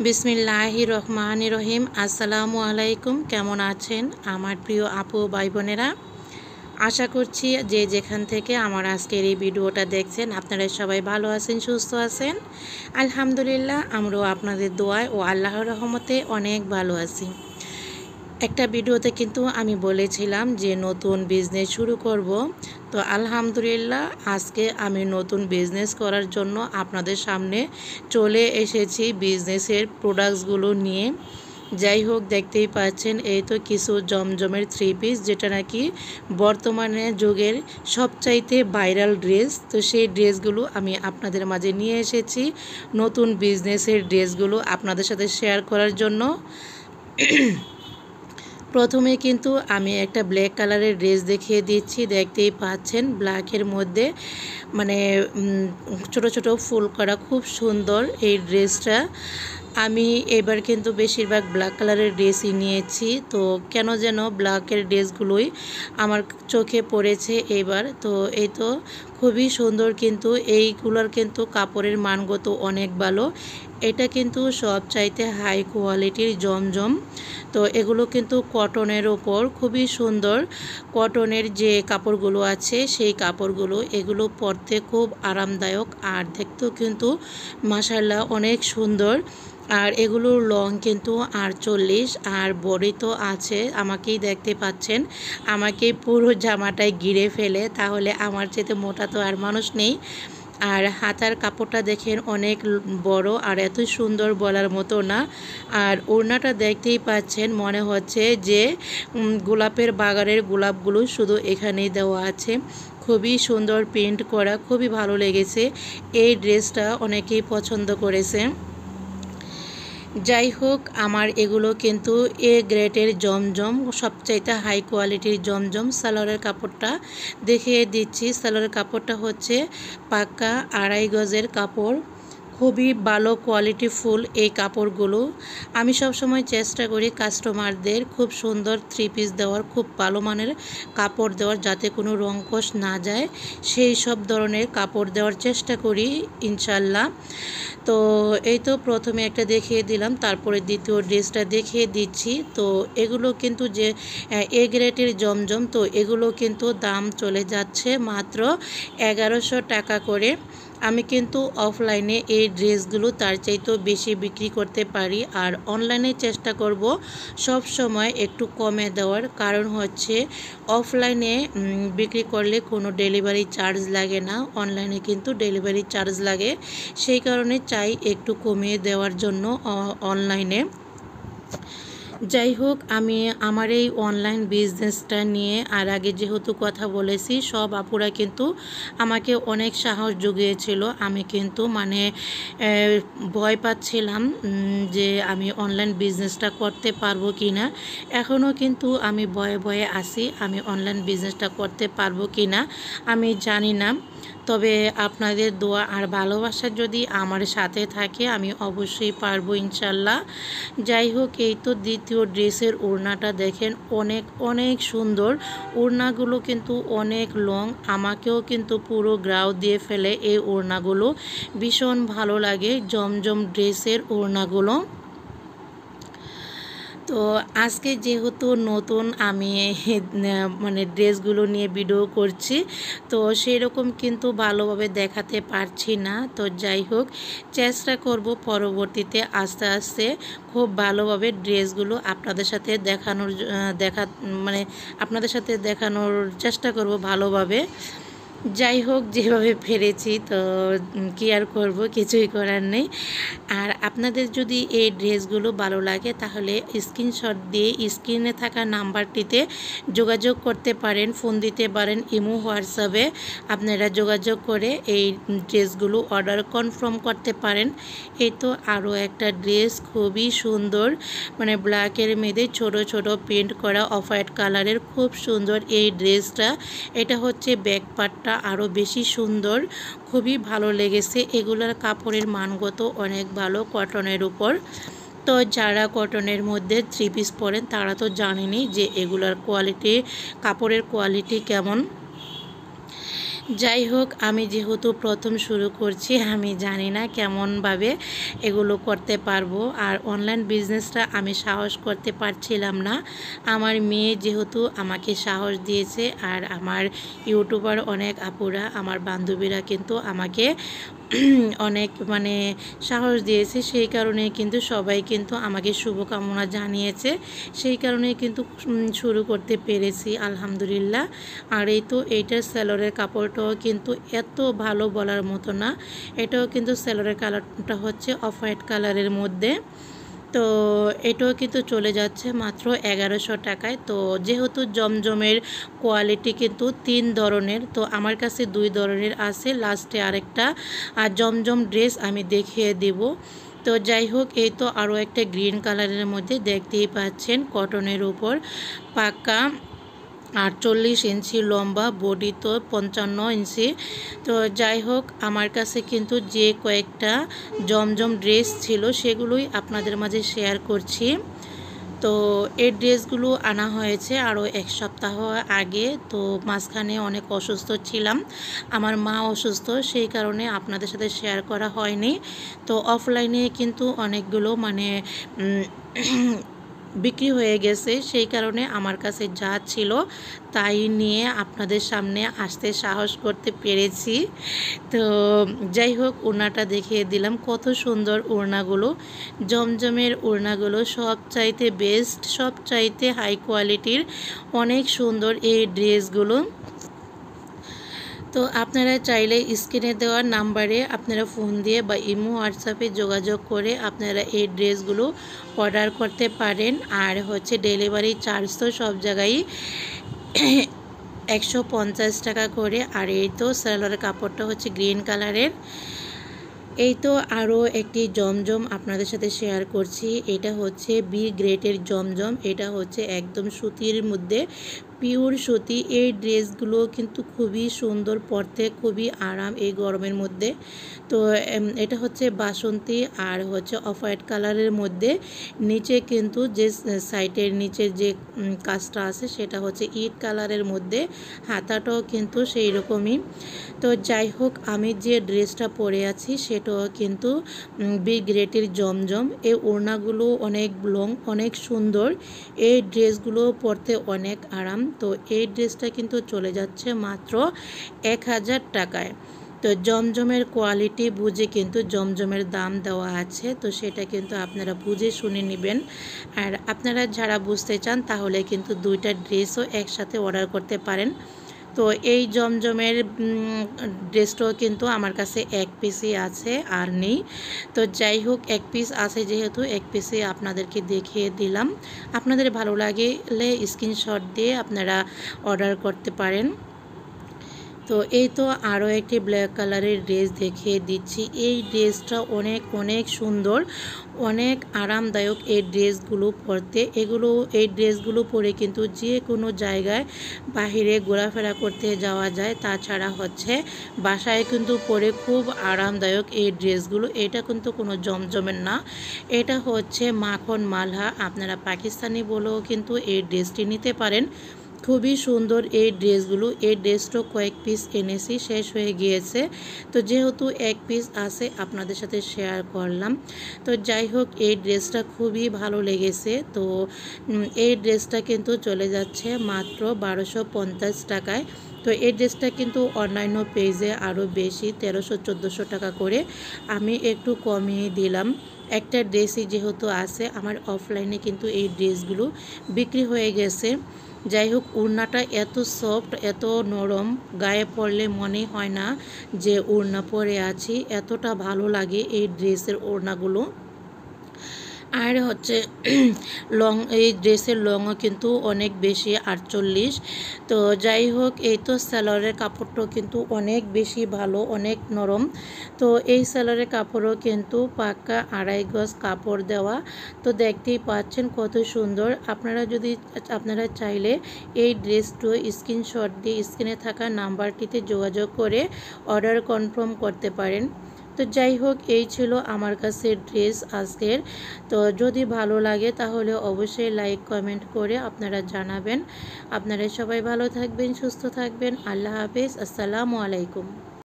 বিসমিল্লাহির রহমানির রহিম। আসসালামু আলাইকুম। কেমন আছেন আমার প্রিয় আপু ভাই বোনেরা? আশা করছি যে যেখান থেকে আমার আজকের এই ভিডিওটা দেখছেন আপনারা সবাই ভালো আছেন, সুস্থ আছেন। আলহামদুলিল্লাহ, আমরাও আপনাদের দোয়ায় ও আল্লাহর রহমতে অনেক ভালো আছি। একটা ভিডিওতে কিন্তু আমি বলেছিলাম যে নতুন বিজনেস শুরু করব। তো আলহামদুলিল্লাহ, আজকে আমি নতুন বিজনেস করার জন্য আপনাদের সামনে চলে এসেছি বিজনেসের প্রোডাক্টসগুলো নিয়ে। যাই হোক, দেখতেই পাচ্ছেন এই তো কিছু জমজমের থ্রি পিস, যেটা নাকি বর্তমানে যুগের সবচাইতে ভাইরাল ড্রেস। তো সেই ড্রেসগুলো আমি আপনাদের মাঝে নিয়ে এসেছি, নতুন বিজনেসের ড্রেসগুলো আপনাদের সাথে শেয়ার করার জন্য। প্রথমে কিন্তু আমি একটা ব্ল্যাক কালারের ড্রেস দেখিয়ে দিচ্ছি। দেখতেই পাচ্ছেন ব্ল্যাকের মধ্যে মানে ছোট ছোট ফুল করা, খুব সুন্দর এই ড্রেসটা। আমি এবার কিন্তু বেশিরভাগ ব্ল্যাক কালারের ড্রেসই নিয়েছি। তো কেন যেন ব্ল্যাকের ড্রেসগুলোই আমার চোখে পড়েছে এবার। তো এই তো খুবই সুন্দর, কিন্তু এইগুলোর কিন্তু কাপড়ের মানগত অনেক ভালো। এটা কিন্তু সব চাইতে হাই কোয়ালিটির জমজম। তো এগুলো কিন্তু কটনের ওপর, খুবই সুন্দর কটনের যে কাপড়গুলো আছে সেই কাপড়গুলো, এগুলো পরতে খুব আরামদায়ক আর দেখতেও কিন্তু মাশাআল্লাহ অনেক সুন্দর। আর এগুলোর লং কিন্তু 48, আর বডি তো আছে, আমাকেই দেখতে পাচ্ছেন, আমাকে পুরো জামাটাই ঘিরে ফেলে, তাহলে আমার চেয়ে মোটা তো আর মানুষ নেই। আর হাতার কাপড়টা দেখেন অনেক বড় আর এত সুন্দর বলার মতো না। আর ওড়নাটা দেখতেই পাচ্ছেন, মনে হচ্ছে যে গোলাপের বাগানের গোলাপগুলো শুধু এখানেই দেওয়া আছে। খুবই সুন্দর প্রিন্ট করা, খুবই ভালো লেগেছে। এই ড্রেসটা অনেকেই পছন্দ করেছে। যাই হোক, আমার এগুলো কিন্তু এ গ্রেডের জমজম, সবচাইতে হাই কোয়ালিটির জমজম। সালোয়ারের কাপড়টা দেখিয়ে দিচ্ছি। সালোয়ারের কাপড়টা হচ্ছে পাক্কা 2.5 গজের কাপড়, খুবই ভালো কোয়ালিটি ফুল এই কাপড়গুলো। আমি সবসময় চেষ্টা করি কাস্টমারদের খুব সুন্দর থ্রি পিস দেওয়ার, খুব ভালো মানের কাপড় দেওয়ার, যাতে কোনো রংকশ না যায়, সেই সব ধরনের কাপড় দেওয়ার চেষ্টা করি ইনশাল্লাহ। তো এই তো প্রথমে একটা দেখিয়ে দিলাম, তারপরে দ্বিতীয় ড্রেসটা দেখিয়ে দিচ্ছি। তো এগুলো কিন্তু যে এ গ্রেডের জমজম, তো এগুলো কিন্তু দাম চলে যাচ্ছে মাত্র 1100 টাকা করে। আমি কিন্তু অফলাইনে এই ড্রেসগুলো তার চাইতেও বেশি বিক্রি করতে পারি, আর অনলাইনে চেষ্টা করব সব সময় একটু কমে দেওয়ার। কারণ হচ্ছে অফলাইনে বিক্রি করলে কোনো ডেলিভারি চার্জ লাগে না, অনলাইনে কিন্তু ডেলিভারি চার্জ লাগে। সেই কারণে চাই একটু কমিয়ে দেওয়ার জন্য অনলাইনে। যাই হোক, আমি আমার এই অনলাইন বিজনেসটা নিয়ে আর আগে যেহেতু কথা বলেছি, সব আপুরা কিন্তু আমাকে অনেক সাহস জুগিয়েছিল। আমি কিন্তু ভয় পাচ্ছিলাম যে আমি অনলাইন বিজনেসটা করতে পারবো কি না। এখনও কিন্তু আমি ভয়ে ভয়ে আছি, আমি অনলাইন বিজনেসটা করতে পারবো কি না আমি জানি না। তবে আপনাদের দোয়া আর ভালোবাসা যদি আমার সাথে থাকে, আমি অবশ্যই পারবো ইনশাল্লাহ। যাই হোক, এই তো দ্বিতীয় ড্রেসের ওড়নাটা দেখেন, অনেক অনেক সুন্দর। ওড়নাগুলো কিন্তু অনেক লং, আমাকেও কিন্তু পুরো গ্রাউ দিয়ে ফেলে এই ওড়নাগুলো। ভীষণ ভালো লাগে জমজম ড্রেসের ওড়নাগুলো। তো আজকে যেহেতু নতুন আমি ড্রেসগুলো নিয়ে ভিডিও করছি, তো সেরকম কিন্তু ভালোভাবে দেখাতে পারছি না। তো যাই হোক, চেষ্টা করব পরবর্তীতে আস্তে আস্তে খুব ভালোভাবে ড্রেসগুলো আপনাদের সাথে আপনাদের সাথে দেখানোর চেষ্টা করব ভালোভাবে। যাই হোক, যেভাবে পেরেছি, তো কি আর করব, কিছুই করার নেই। আর আপনাদের যদি এই ড্রেসগুলো ভালো লাগে, তাহলে স্ক্রিনশট দিয়ে স্ক্রিনে থাকা নাম্বারটিতে যোগাযোগ করতে পারেন, ফোন দিতে পারেন, ইমো হোয়াটসঅ্যাপে আপনারা যোগাযোগ করে এই ড্রেসগুলো অর্ডার কনফার্ম করতে পারেন। এই তো আরও একটা ড্রেস, খুবই সুন্দর, ব্ল্যাকের মধ্যে ছোট ছোট প্রিন্ট করা অফ হোয়াইট কালারের, খুব সুন্দর এই ড্রেসটা। এটা হচ্ছে ব্যাক পার্টটা আরও বেশি সুন্দর, খুবই ভালো লেগেছে। এগুলোর কাপড়ের মানগত অনেক ভালো, কটনের উপর। তো যারা কটনের মধ্যে থ্রি পিস পরেন তারা তো জানেনই যে এগুলোর কোয়ালিটি, কাপড়ের কোয়ালিটি কেমন। যাই হোক, আমি যেহেতু প্রথম শুরু করছি, আমি জানি না কেমনভাবে এগুলো করতে পারবো। আর অনলাইন বিজনেসটা আমি সাহস করতে পারছিলাম না। আমার মেয়ে যেহেতু আমাকে সাহস দিয়েছে, আর আমার ইউটিউবার অনেক আপুরা, আমার বান্ধবীরা কিন্তু আমাকে অনেক সাহস দিয়েছে। সেই কারণে কিন্তু সবাই কিন্তু আমাকে শুভকামনা জানিয়েছে। সেই কারণে কিন্তু শুরু করতে পেরেছি আলহামদুলিল্লাহ। আর এই তো এইটার সেলরের কাপড়টাও কিন্তু এত ভালো বলার মতো না। এটাও কিন্তু সেলরের কালারটা হচ্ছে অফ হোয়াইট কালারের মধ্যে। তো এটাও কিন্তু চলে যাচ্ছে মাত্র 1100 টাকায়। তো যেহেতু জমজমের কোয়ালিটি কিন্তু 3 ধরনের, তো আমার কাছে 2 ধরনের আছে। লাস্টে আরেকটা আর জমজম ড্রেস আমি দেখিয়ে দেব। তো যাই হোক, এই তো আরও একটা গ্রিন কালারের মধ্যে দেখতেই পাচ্ছেন, কটনের উপর পাক্কা 48 ইঞ্চি লম্বা, বডি তো 55 ইঞ্চি। তো যাই হোক, আমার কাছে কিন্তু যে কয়েকটা জমজম ড্রেস ছিল সেগুলোই আপনাদের মাঝে শেয়ার করছি। তো এই ড্রেসগুলো আনা হয়েছে আরও 1 সপ্তাহ আগে। তো মাঝখানে অনেক অসুস্থ ছিলাম, আমার মা অসুস্থ, সেই কারণে আপনাদের সাথে শেয়ার করা হয়নি। তো অফলাইনে কিন্তু অনেকগুলো বিক্রি হয়ে গেছে, সেই কারণে আমার কাছে যা ছিল তাই নিয়ে আপনাদের সামনে আসতে সাহস করতে পেরেছি। তো যাই হোক, ওড়নাটা দেখিয়ে দিলাম, কত সুন্দর ওড়নাগুলো। জমজমের ওড়নাগুলো সবচাইতে বেস্ট, সবচাইতে হাই কোয়ালিটির, অনেক সুন্দর এই ড্রেসগুলো। তো আপনারা চাইলে স্ক্রিনে দেওয়া নাম্বারে আপনারা ফোন দিয়ে বা ইমো হোয়াটসঅ্যাপে যোগাযোগ করে আপনারা এই ড্রেসগুলো অর্ডার করতে পারেন। আর হচ্ছে ডেলিভারি চার্জ তো সব জায়গায় 150 টাকা করে। আর এই তো সালোয়ারের কাপড়টা হচ্ছে গ্রিন কালারের। এই তো আরও একটি জমজম আপনাদের সাথে শেয়ার করছি। এটা হচ্ছে বি গ্রেডের জমজম। এটা হচ্ছে একদম সুতির মধ্যে, পিওর সুতি। এই ড্রেসগুলো কিন্তু খুবই সুন্দর, পরতে খুবই আরাম এই গরমের মধ্যে। তো এটা হচ্ছে বাসন্তী আর হচ্ছে অফ হোয়াইট কালারের মধ্যে। নিচে কিন্তু যে সাইডের নিচে যে কাজটা আছে সেটা হচ্ছে ইট কালারের মধ্যে, হাতাটাও কিন্তু সেই রকমই। তো যাই হোক, আমি যে ড্রেসটা পরে আছি সেটাও কিন্তু বি গ্রেডের জমজম। এই ওড়নাগুলো অনেক লং, অনেক সুন্দর। এই ড্রেসগুলো পরতে অনেক আরাম। তো এই ড্রেসটা কিন্তু চলে যাচ্ছে মাত্র 1000 টাকায়। তো জমজমের কোয়ালিটি বুঝে কিন্তু জমজমের দাম দেওয়া আছে, তো সেটা কিন্তু আপনারা বুঝে শুনে নেবেন। আর আপনারা যারা বুঝতে চান তাহলে কিন্তু 2টা ড্রেসও একসাথে অর্ডার করতে পারেন। তো এই জমজমের ড্রেসটাও কিন্তু আমার কাছে 1 পিসই আছে, আর নেই। তো যাই হোক, 1 পিস আছে যেহেতু 1 পিসে আপনাদেরকে দেখিয়ে দিলাম। আপনাদের ভালো লাগলে স্ক্রিনশট দিয়ে আপনারা অর্ডার করতে পারেন। তো এই তো আরও একটি ব্ল্যাক কালারের ড্রেস দেখিয়ে দিচ্ছি। এই ড্রেসটা অনেক অনেক সুন্দর, অনেক আরামদায়ক এই ড্রেসগুলো পরতে। এই ড্রেসগুলো পরে কিন্তু যে কোনো জায়গায় বাহিরে ঘোরাফেরা করতে যাওয়া যায়। তাছাড়া হচ্ছে বাসায় কিন্তু পরে খুব আরামদায়ক এই ড্রেসগুলো। এটা কিন্তু কোনো জমজমের না, এটা হচ্ছে মাখন মালহা। আপনারা পাকিস্তানি বলেও কিন্তু এই ড্রেসটি নিতে পারেন। খুবই সুন্দর এই ড্রেসগুলো। এই ড্রেসটা কয়েক পিস এনেছি, শেষ হয়ে গিয়েছে। তো যেহেতু 1 পিস আছে আপনাদের সাথে শেয়ার করলাম। তো যাই হোক, এই ড্রেসটা খুবই ভালো লেগেছে। তো এই ড্রেসটা কিন্তু চলে যাচ্ছে মাত্র 1250 টাকায়। তো এই ড্রেসটা কিন্তু অন্যান্য পেজে আরও বেশি, 1300-1400 টাকা করে। আমি একটু কমিয়ে দিলাম। একটা ড্রেসই যেহেতু আছে, আমার অফলাইনে কিন্তু এই ড্রেসগুলো বিক্রি হয়ে গেছে। যাই হোক, ওড়নাটা এত সফট, এত নরম, গায়ে পরলে মনে হয় না যে ওড়না পরে আছি, এতটা ভালো লাগে এই ড্রেসের ওড়নাগুলো। আর হচ্ছে এই ড্রেসের লংও কিন্তু অনেক বেশি, 48। তো যাই হোক, এই তো সালোয়ারের কাপড়টাও কিন্তু অনেক বেশি ভালো, অনেক নরম। তো এই সালোয়ারের কাপড়ও কিন্তু পাক্কা 2.5 গজ কাপড় দেওয়া। তো দেখতেই পাচ্ছেন কত সুন্দর। আপনারা চাইলে এই ড্রেসটা স্ক্রিনশট দিয়ে স্ক্রিনে থাকা নাম্বারটিতে যোগাযোগ করে অর্ডার কনফার্ম করতে পারেন। তো যাই হোক, এই ছিল আমার কাছে ড্রেস আজকের। তো যদি ভালো লাগে তাহলে অবশ্যই লাইক কমেন্ট করে আপনারা জানাবেন। আপনারা সবাই ভালো থাকবেন, সুস্থ থাকবেন। আল্লাহ হাফেজ, আসসালামু আলাইকুম।